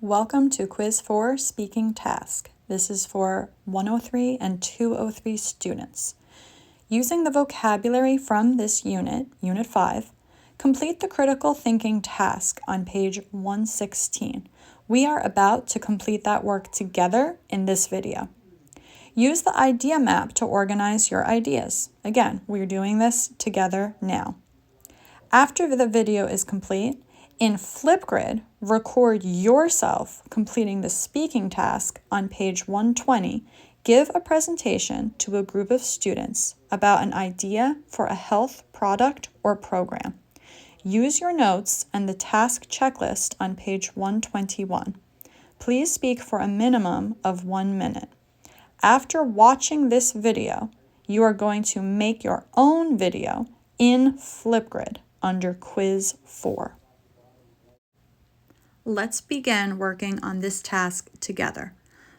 Welcome to Quiz 4 Speaking Task. This is for 103 and 203 students. Using the vocabulary from this unit, Unit 5, complete the critical thinking task on page 116. We are about to complete that work together in this video. Use the idea map to organize your ideas. Again, we're doing this together now. After the video is complete, in Flipgrid, record yourself completing the speaking task on page 120. Give a presentation to a group of students about an idea for a health product or program. Use your notes and the task checklist on page 121. Please speak for a minimum of 1 minute. After watching this video, you are going to make your own video in Flipgrid under Quiz 4. Let's begin working on this task together.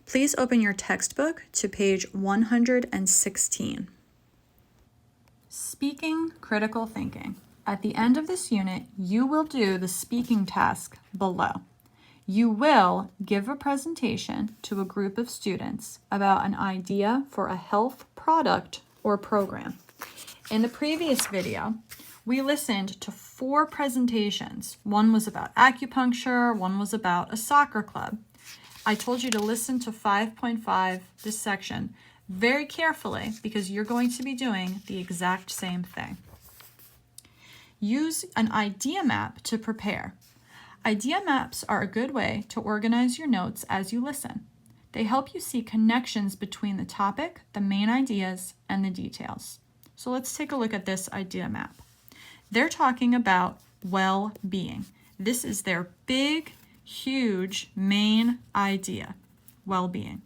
Please open your textbook to page 116. Speaking critical thinking. At the end of this unit, you will do the speaking task below. You will give a presentation to a group of students about an idea for a health product or program. In the previous video, we listened to 4 presentations. One was about acupuncture, one was about a soccer club. I told you to listen to 5.5, this section, very carefully because you're going to be doing the exact same thing. Use an idea map to prepare. Idea maps are a good way to organize your notes as you listen. They help you see connections between the topic, the main ideas, and the details. So let's take a look at this idea map. They're talking about well-being. This is their big, huge main idea, well-being.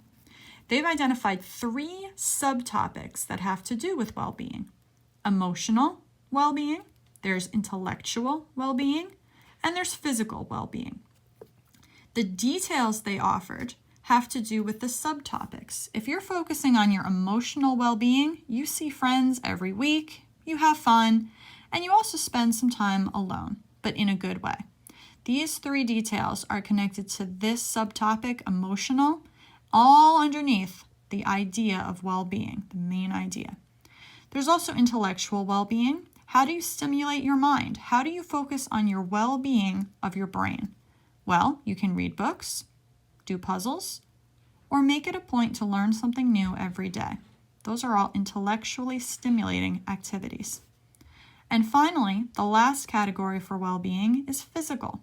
They've identified 3 subtopics that have to do with well-being. Emotional well-being, there's intellectual well-being, and there's physical well-being. The details they offered have to do with the subtopics. If you're focusing on your emotional well-being, you see friends every week, you have fun, and you also spend some time alone, but in a good way. These 3 details are connected to this subtopic, emotional, all underneath the idea of well-being, the main idea. There's also intellectual well-being. How do you stimulate your mind? How do you focus on your well-being of your brain? Well, you can read books, do puzzles, or make it a point to learn something new every day. Those are all intellectually stimulating activities. And finally, the last category for well-being is physical.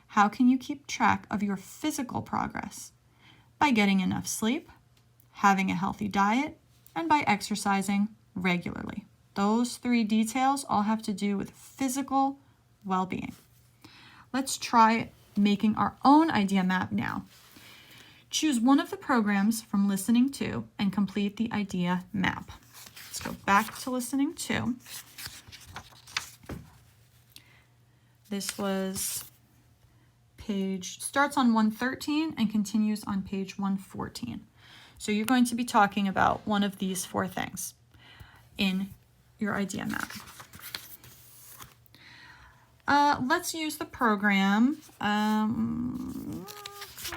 How can you keep track of your physical progress? By getting enough sleep, having a healthy diet, and by exercising regularly. Those 3 details all have to do with physical well-being. Let's try making our own idea map now. Choose one of the programs from listening to and complete the idea map. Let's go back to listening to. This was starts on 113 and continues on page 114. So you're going to be talking about one of these 4 things in your idea map. Let's use the program. What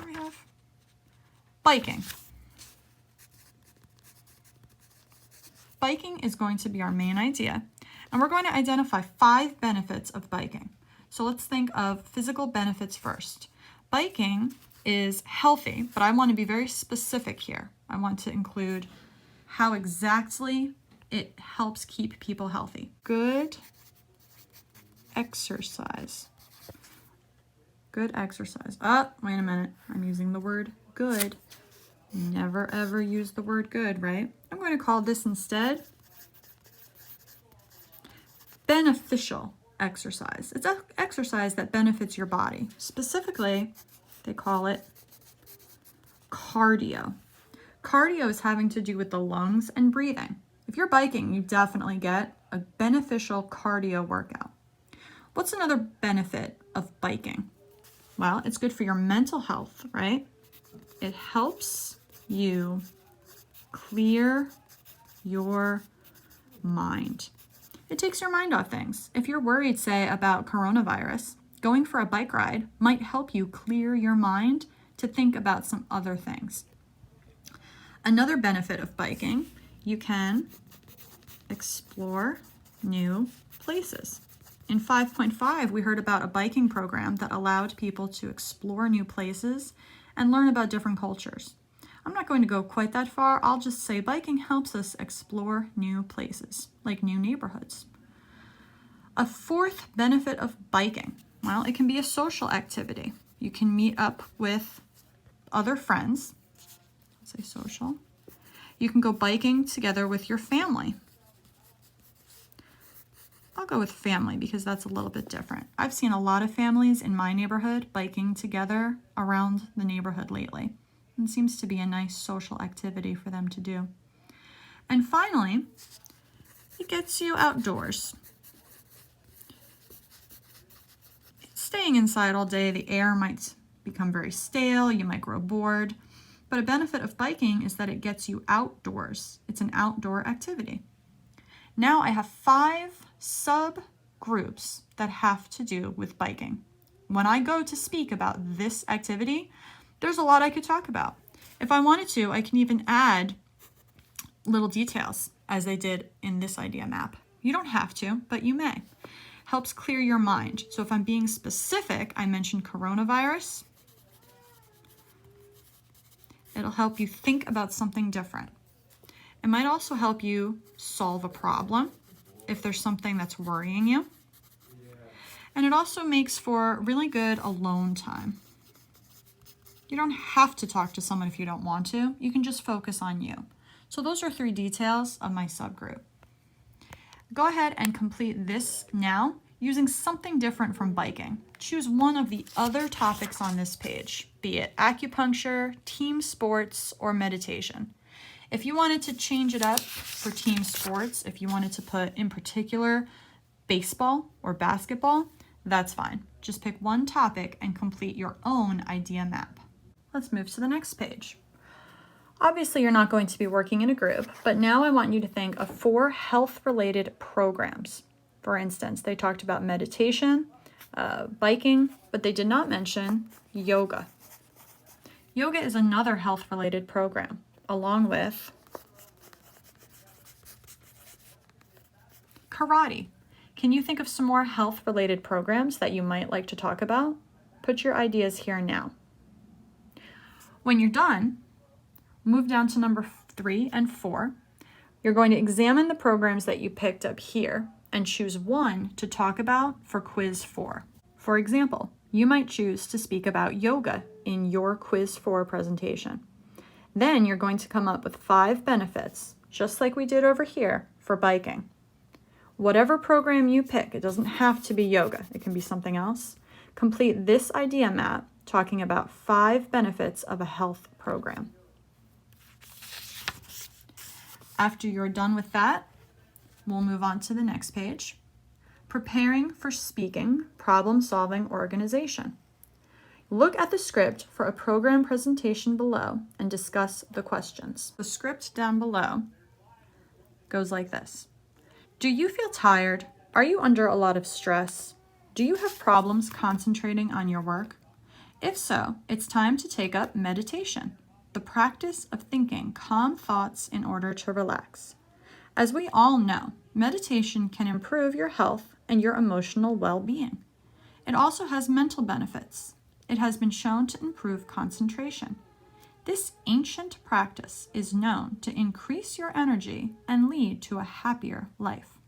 do we have? Biking. Biking is going to be our main idea, and we're going to identify 5 benefits of biking. So let's think of physical benefits first. Biking is healthy, but I want to be very specific here. I want to include how exactly it helps keep people healthy. Good exercise. Good exercise. Wait a minute. I'm using the word good. Never ever use the word good, right? I'm going to call this instead beneficial exercise. It's an exercise that benefits your body. Specifically, they call it cardio. Cardio is having to do with the lungs and breathing. If you're biking, you definitely get a beneficial cardio workout. What's another benefit of biking? Well, it's good for your mental health, right? It helps you clear your mind. It takes your mind off things. If you're worried, say, about coronavirus, going for a bike ride might help you clear your mind to think about some other things. Another benefit of biking, you can explore new places. In 5.5, we heard about a biking program that allowed people to explore new places and learn about different cultures. I'm not going to go quite that far. I'll just say biking helps us explore new places, like new neighborhoods. A fourth benefit of biking, well, it can be a social activity. You can meet up with other friends. Let's say social. You can go biking together with your family. I'll go with family because that's a little bit different. I've seen a lot of families in my neighborhood biking together around the neighborhood lately. It seems to be a nice social activity for them to do. And finally, it gets you outdoors. Staying inside all day, the air might become very stale, you might grow bored, but a benefit of biking is that it gets you outdoors. It's an outdoor activity. Now I have 5 subgroups that have to do with biking. When I go to speak about this activity, there's a lot I could talk about. If I wanted to, I can even add little details as they did in this idea map. You don't have to, but you may. Helps clear your mind. So if I'm being specific, I mentioned coronavirus. It'll help you think about something different. It might also help you solve a problem if there's something that's worrying you. And it also makes for really good alone time. You don't have to talk to someone if you don't want to. You can just focus on you. So those are 3 details of my subgroup. Go ahead and complete this now using something different from biking. Choose one of the other topics on this page, be it acupuncture, team sports, or meditation. If you wanted to change it up for team sports, if you wanted to put in particular baseball or basketball, that's fine. Just pick one topic and complete your own idea map. Let's move to the next page. Obviously, you're not going to be working in a group, but now I want you to think of 4 health-related programs. For instance, they talked about meditation, biking, but they did not mention yoga. Yoga is another health-related program, along with karate. Can you think of some more health-related programs that you might like to talk about? Put your ideas here now. When you're done, move down to number 3 and 4. You're going to examine the programs that you picked up here and choose one to talk about for quiz 4. For example, you might choose to speak about yoga in your quiz 4 presentation. Then you're going to come up with 5 benefits, just like we did over here for biking. Whatever program you pick, it doesn't have to be yoga, it can be something else. Complete this idea map talking about 5 benefits of a health program. After you're done with that, we'll move on to the next page. Preparing for speaking, problem-solving organization. Look at the script for a program presentation below and discuss the questions. The script down below goes like this. Do you feel tired? Are you under a lot of stress? Do you have problems concentrating on your work? If so, it's time to take up meditation, the practice of thinking calm thoughts in order to relax. As we all know, meditation can improve your health and your emotional well-being. It also has mental benefits. It has been shown to improve concentration. This ancient practice is known to increase your energy and lead to a happier life.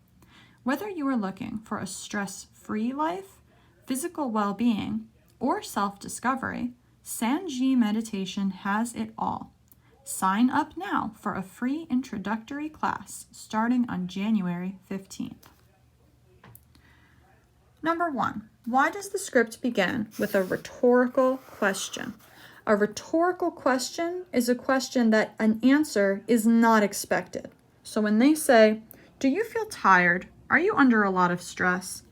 Whether you are looking for a stress-free life, physical well-being, or self-discovery, Sanji Meditation has it all. Sign up now for a free introductory class starting on January 15th. Number 1, why does the script begin with a rhetorical question? A rhetorical question is a question that an answer is not expected. So when they say, do you feel tired? Are you under a lot of stress?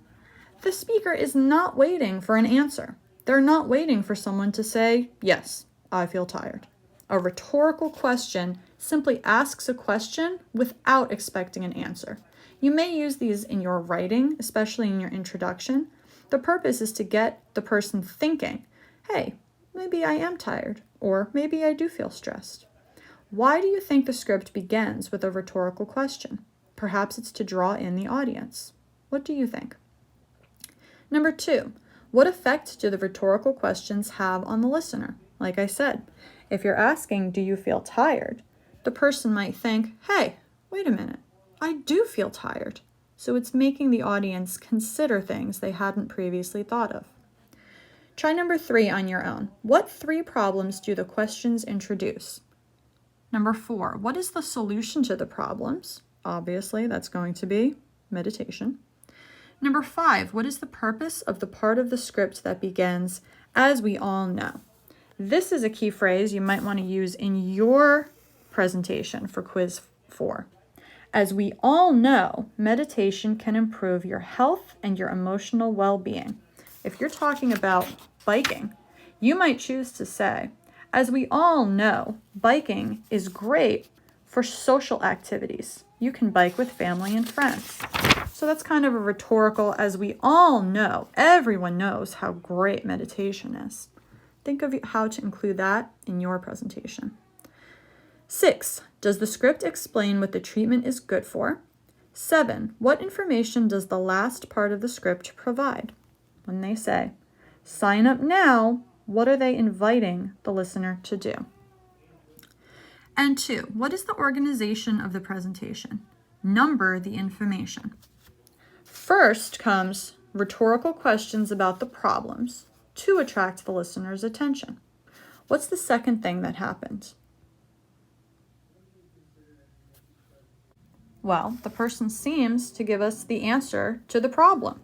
The speaker is not waiting for an answer. They're not waiting for someone to say, yes, I feel tired. A rhetorical question simply asks a question without expecting an answer. You may use these in your writing, especially in your introduction. The purpose is to get the person thinking, hey, maybe I am tired, or maybe I do feel stressed. Why do you think the script begins with a rhetorical question? Perhaps it's to draw in the audience. What do you think? Number 2, what effect do the rhetorical questions have on the listener? Like I said, if you're asking, do you feel tired? The person might think, hey, wait a minute, I do feel tired. So it's making the audience consider things they hadn't previously thought of. Try number 3 on your own. What 3 problems do the questions introduce? Number 4, what is the solution to the problems? Obviously, that's going to be meditation. Number 5, what is the purpose of the part of the script that begins, as we all know? This is a key phrase you might want to use in your presentation for quiz 4. As we all know, meditation can improve your health and your emotional well-being. If you're talking about biking, you might choose to say, as we all know, biking is great for social activities. You can bike with family and friends. So that's kind of a rhetorical, as we all know, everyone knows how great meditation is. Think of how to include that in your presentation. 6, does the script explain what the treatment is good for? 7, what information does the last part of the script provide? When they say, sign up now, what are they inviting the listener to do? And 2, what is the organization of the presentation? Number the information. First comes rhetorical questions about the problems to attract the listener's attention. What's the second thing that happened? Well, the person seems to give us the answer to the problem.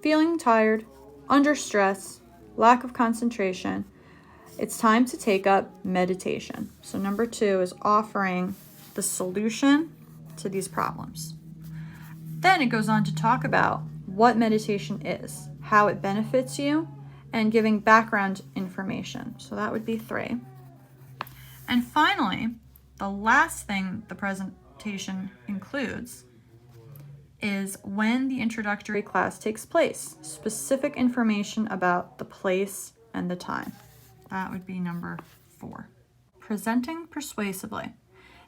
Feeling tired, under stress, lack of concentration. It's time to take up meditation. So number 2 is offering the solution to these problems. Then it goes on to talk about what meditation is, how it benefits you, and giving background information. So that would be 3. And finally, the last thing the presentation includes is when the introductory class takes place, specific information about the place and the time. That would be number 4. Presenting persuasively.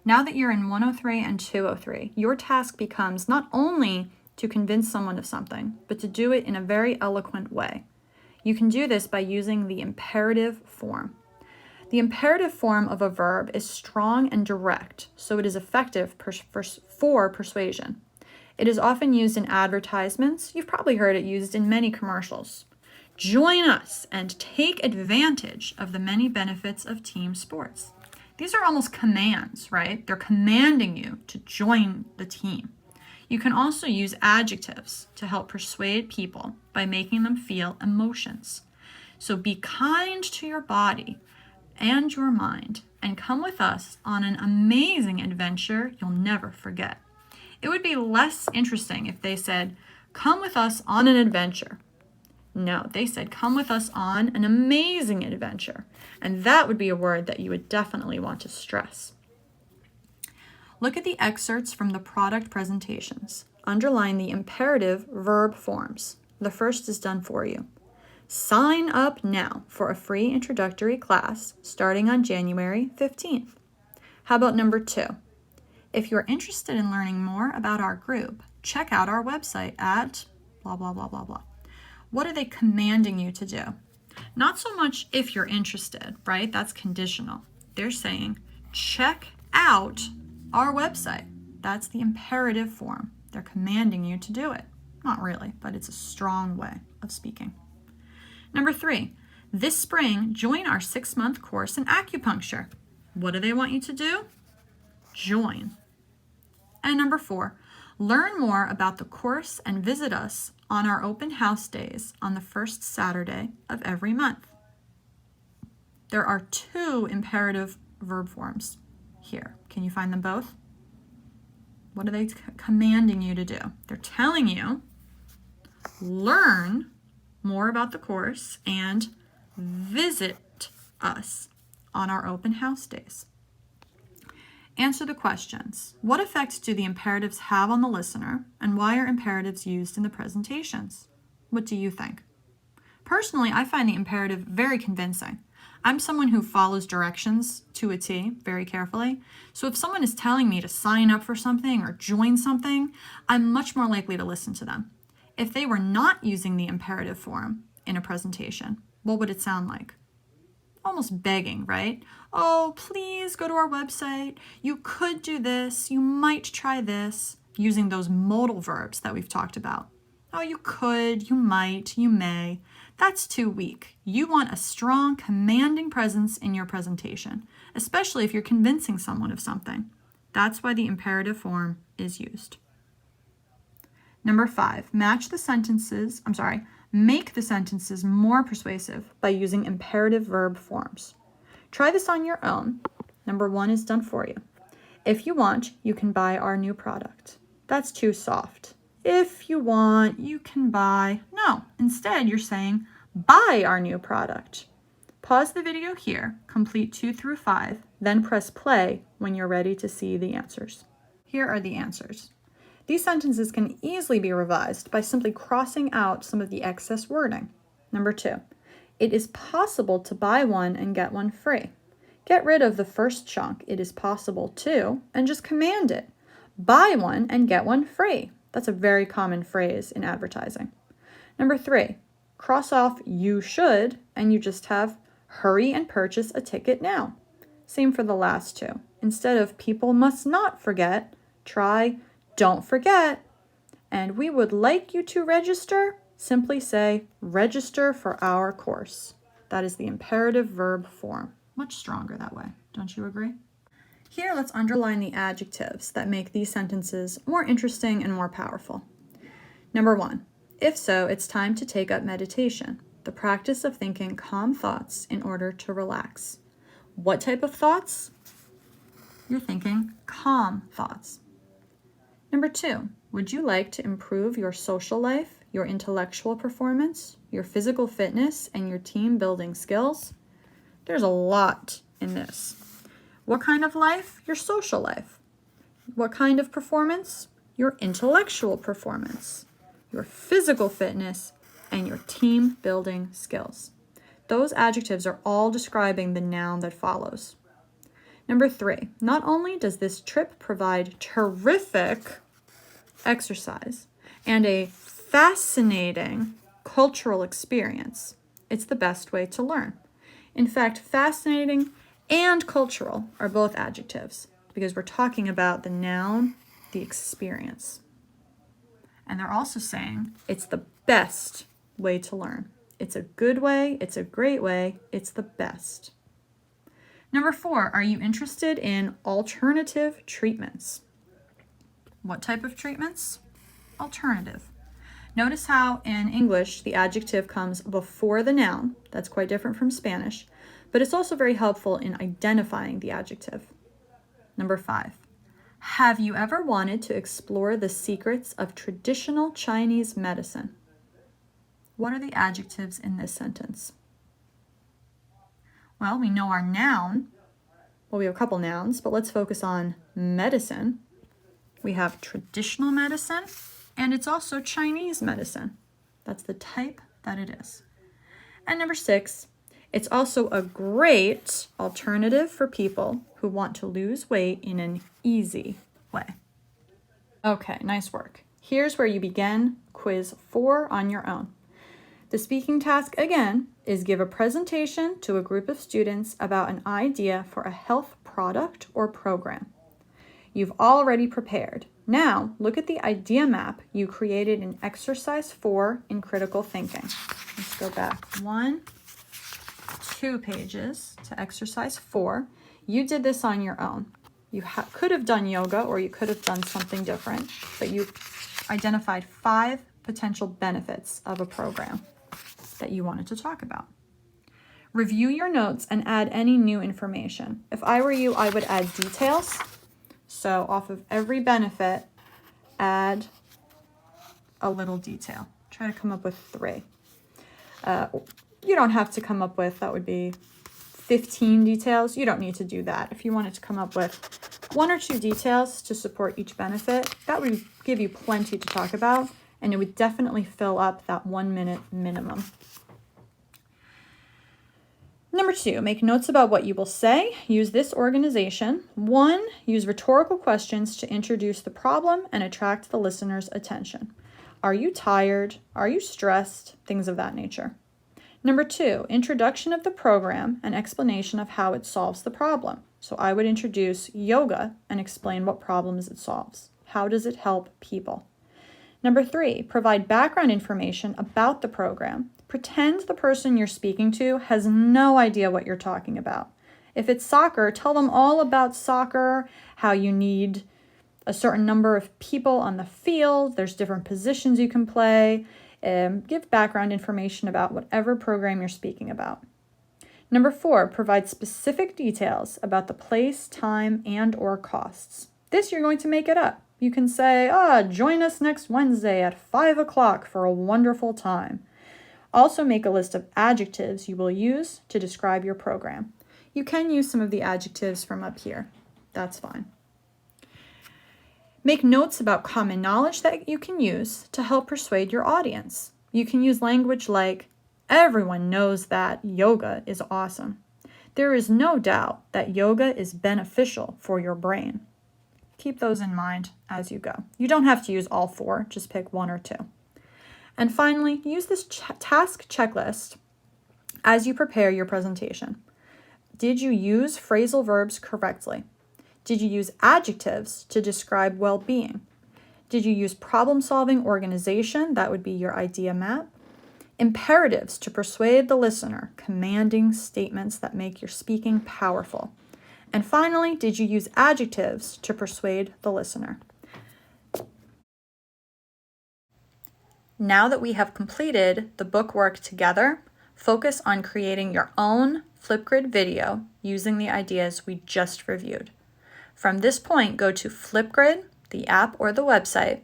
Now that you're in 103 and 203, your task becomes not only to convince someone of something, but to do it in a very eloquent way. You can do this by using the imperative form. The imperative form of a verb is strong and direct, so it is effective for persuasion. It is often used in advertisements. You've probably heard it used in many commercials. Join us and take advantage of the many benefits of team sports. These are almost commands, right? They're commanding you to join the team. You can also use adjectives to help persuade people by making them feel emotions. So be kind to your body and your mind and come with us on an amazing adventure you'll never forget. It would be less interesting if they said, come with us on an adventure. No, they said, come with us on an amazing adventure. And that would be a word that you would definitely want to stress. Look at the excerpts from the product presentations. Underline the imperative verb forms. The first is done for you. Sign up now for a free introductory class starting on January 15th. How about number 2? If you're interested in learning more about our group, check out our website at blah, blah, blah, blah, blah. What are they commanding you to do? Not so much if you're interested, right? That's conditional. They're saying, check out our website. That's the imperative form. They're commanding you to do it. Not really, but it's a strong way of speaking. Number 3, this spring, join our 6-month course in acupuncture. What do they want you to do? Join. And number 4, learn more about the course and visit us on our open house days on the first Saturday of every month. There are 2 imperative verb forms here. Can you find them both? What are they commanding you to do? They're telling you, learn more about the course and visit us on our open house days. Answer the questions. What effect do the imperatives have on the listener, and why are imperatives used in the presentations? What do you think? Personally, I find the imperative very convincing. I'm someone who follows directions to a T very carefully. So if someone is telling me to sign up for something or join something, I'm much more likely to listen to them. If they were not using the imperative form in a presentation, what would it sound like? Almost begging, right? Oh, please go to our website. You could do this. You might try this, using those modal verbs that we've talked about. Oh, you could, you might, you may. That's too weak. You want a strong, commanding presence in your presentation, especially if you're convincing someone of something. That's why the imperative form is used. Number 5, make the sentences more persuasive by using imperative verb forms. Try this on your own. Number 1 is done for you. If you want, you can buy our new product. That's too soft. If you want, you can buy. No, instead you're saying, buy our new product. Pause the video here, complete 2 through 5, then press play when you're ready to see the answers. Here are the answers. These sentences can easily be revised by simply crossing out some of the excess wording. Number 2, it is possible to buy one and get one free. Get rid of the first chunk, it is possible to, and just command it. Buy one and get one free. That's a very common phrase in advertising. Number 3, cross off you should, and you just have hurry and purchase a ticket now. Same for the last 2. Instead of people must not forget, try don't forget. And we would like you to register. Simply say register for our course. That is the imperative verb form. Much stronger that way. Don't you agree? Here, let's underline the adjectives that make these sentences more interesting and more powerful. Number 1, if so, it's time to take up meditation, the practice of thinking calm thoughts in order to relax. What type of thoughts? You're thinking calm thoughts. Number 2, would you like to improve your social life, your intellectual performance, your physical fitness, and your team building skills? There's a lot in this. What kind of life? Your social life. What kind of performance? Your intellectual performance, your physical fitness, and your team building skills. Those adjectives are all describing the noun that follows. Number 3, not only does this trip provide terrific exercise and a fascinating cultural experience, it's the best way to learn. In fact, fascinating and cultural are both adjectives because we're talking about the noun, the experience. And they're also saying it's the best way to learn. It's a good way, it's a great way, it's the best. Number 4, are you interested in alternative treatments? What type of treatments? Alternative. Notice how in English the adjective comes before the noun. That's quite different from Spanish, but it's also very helpful in identifying the adjective. Number 5, have you ever wanted to explore the secrets of traditional Chinese medicine? What are the adjectives in this sentence? Well, we know our noun. Well, we have a couple nouns, but let's focus on medicine. We have traditional medicine, and it's also Chinese medicine. That's the type that it is. And number 6, it's also a great alternative for people who want to lose weight in an easy way. Okay, nice work. Here's where you begin quiz 4 on your own. The speaking task, again, is give a presentation to a group of students about an idea for a health product or program. You've already prepared. Now, look at the idea map you created in exercise 4 in critical thinking. Let's go back 2 pages to exercise 4. You did this on your own. You could have done yoga or you could have done something different, but you identified 5 potential benefits of a program that you wanted to talk about. Review your notes and add any new information. If I were you, I would add details. So off of every benefit, add a little detail. Try to come up with 3. You don't have to come up with, that would be 15 details. You don't need to do that. If you wanted to come up with 1 or 2 details to support each benefit, that would give you plenty to talk about, and it would definitely fill up that 1 minute minimum. Number 2, make notes about what you will say. Use this organization. 1, use rhetorical questions to introduce the problem and attract the listener's attention. Are you tired? Are you stressed? Things of that nature. Number 2, introduction of the program and explanation of how it solves the problem. So I would introduce yoga and explain what problems it solves. How does it help people? Number 3, provide background information about the program. Pretend the person you're speaking to has no idea what you're talking about. If it's soccer, tell them all about soccer, how you need a certain number of people on the field, there's different positions you can play. Give background information about whatever program you're speaking about. Number 4, provide specific details about the place, time, and or costs. This you're going to make it up. You can say, join us next Wednesday at 5 o'clock for a wonderful time. Also make a list of adjectives you will use to describe your program. You can use some of the adjectives from up here. That's fine. Make notes about common knowledge that you can use to help persuade your audience. You can use language like, everyone knows that yoga is awesome. There is no doubt that yoga is beneficial for your brain. Keep those in mind as you go. You don't have to use all 4, just pick 1 or 2. And finally, use this task checklist as you prepare your presentation. Did you use phrasal verbs correctly? Did you use adjectives to describe well-being? Did you use problem-solving organization? That would be your idea map. Imperatives to persuade the listener, commanding statements that make your speaking powerful. And finally, did you use adjectives to persuade the listener? Now that we have completed the book work together, focus on creating your own Flipgrid video using the ideas we just reviewed. From this point, go to Flipgrid, the app or the website,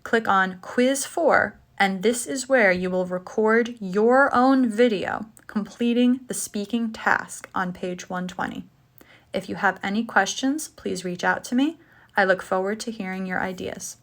click on Quiz 4, and this is where you will record your own video completing the speaking task on page 120. If you have any questions, please reach out to me. I look forward to hearing your ideas.